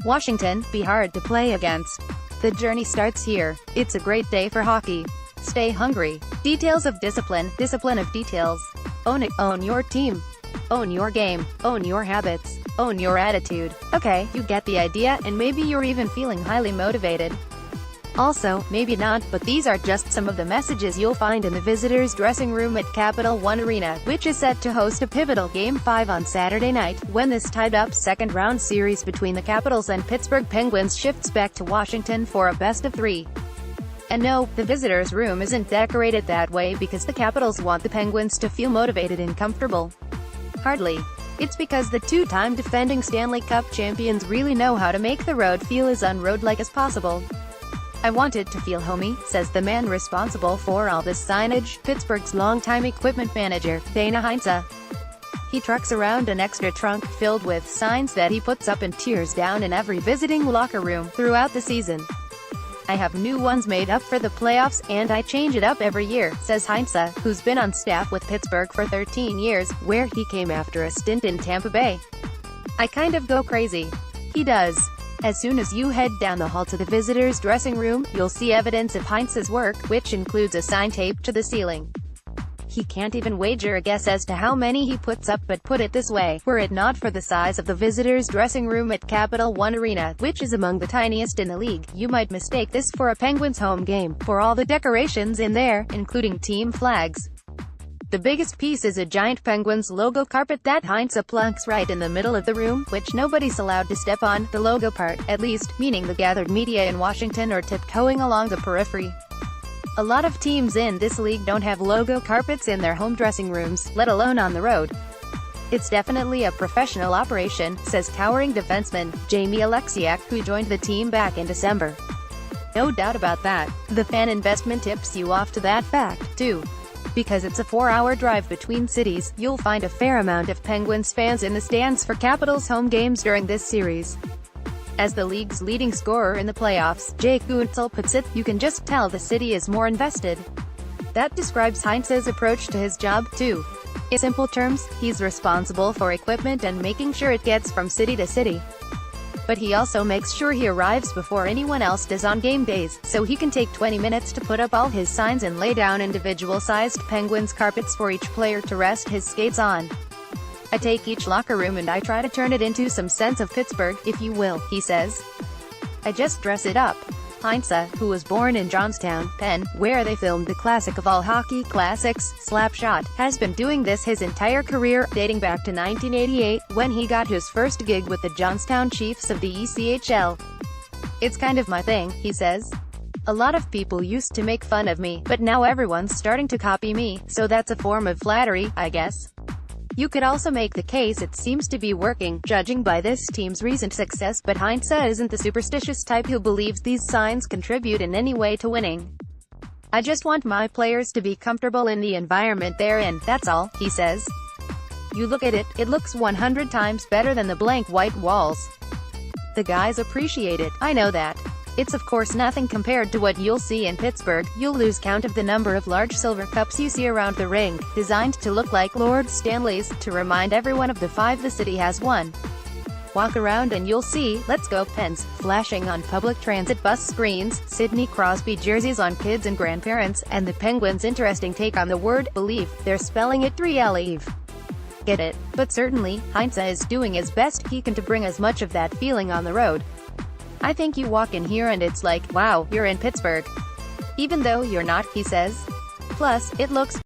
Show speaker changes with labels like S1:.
S1: Washington, be hard to play against. The journey starts here. It's a great day for hockey. Stay hungry. Details of discipline, discipline of details. Own it, own your team. Own your game, own your habits, own your attitude. Okay, you get the idea, and maybe you're even feeling highly motivated. Also, maybe not, but these are just some of the messages you'll find in the visitors' dressing room at Capital One Arena, which is set to host a pivotal Game 5 on Saturday night, when this tied-up second-round series between the Capitals and Pittsburgh Penguins shifts back to Washington for a best-of-3. And no, the visitors' room isn't decorated that way because the Capitals want the Penguins to feel motivated and comfortable. Hardly. It's because the two-time defending Stanley Cup champions really know how to make the road feel as unroad-like as possible. "I want it to feel homey," says the man responsible for all this signage, Pittsburgh's longtime equipment manager, Dana Heinze. He trucks around an extra trunk filled with signs that he puts up and tears down in every visiting locker room throughout the season. "I have new ones made up for the playoffs, and I change it up every year," says Heinze, who's been on staff with Pittsburgh for 13 years, where he came after a stint in Tampa Bay. "I kind of go crazy." He does. As soon as you head down the hall to the visitors' dressing room, you'll see evidence of Heinze's work, which includes a sign taped to the ceiling. He can't even wager a guess as to how many he puts up, but put it this way, were it not for the size of the visitors' dressing room at Capital One Arena, which is among the tiniest in the league, you might mistake this for a Penguins home game, for all the decorations in there, including team flags. The biggest piece is a giant Penguins logo carpet that Heinze plunks right in the middle of the room, which nobody's allowed to step on, the logo part, at least, meaning the gathered media in Washington are tiptoeing along the periphery. A lot of teams in this league don't have logo carpets in their home dressing rooms, let alone on the road. "It's definitely a professional operation," says towering defenseman Jamie Alexiak, who joined the team back in December. No doubt about that. The fan investment tips you off to that fact, too. Because it's a 4-hour drive between cities, you'll find a fair amount of Penguins fans in the stands for Capitals home games during this series. As the league's leading scorer in the playoffs, Jake Guentzel puts it, "You can just tell the city is more invested." That describes Heinze's approach to his job, too. In simple terms, he's responsible for equipment and making sure it gets from city to city. But he also makes sure he arrives before anyone else does on game days, so he can take 20 minutes to put up all his signs and lay down individual-sized Penguins carpets for each player to rest his skates on. "I take each locker room and I try to turn it into some sense of Pittsburgh, if you will," he says. "I just dress it up." Heinze, who was born in Johnstown, Penn, where they filmed the classic of all hockey classics, Slapshot, has been doing this his entire career, dating back to 1988, when he got his first gig with the Johnstown Chiefs of the ECHL. "It's kind of my thing," he says. "A lot of people used to make fun of me, but now everyone's starting to copy me, so that's a form of flattery, I guess." You could also make the case it seems to be working, judging by this team's recent success, but Heinze isn't the superstitious type who believes these signs contribute in any way to winning. "I just want my players to be comfortable in the environment they're in, that's all," he says. "You look at it, it looks 100 times better than the blank white walls. The guys appreciate it, I know that. It's of course nothing compared to what you'll see in Pittsburgh. You'll lose count of the number of large silver cups you see around the rink, designed to look like Lord Stanley's, to remind everyone of the 5 the city has won. Walk around and you'll see 'Let's go Pens' flashing on public transit bus screens, Sidney Crosby jerseys on kids and grandparents, and the Penguins' interesting take on the word believe. They're spelling it 3-L-eve. Get it? But certainly, Heinze is doing his best he can to bring as much of that feeling on the road. "I think you walk in here and it's like, wow, you're in Pittsburgh. Even though you're not," he says. "Plus, it looks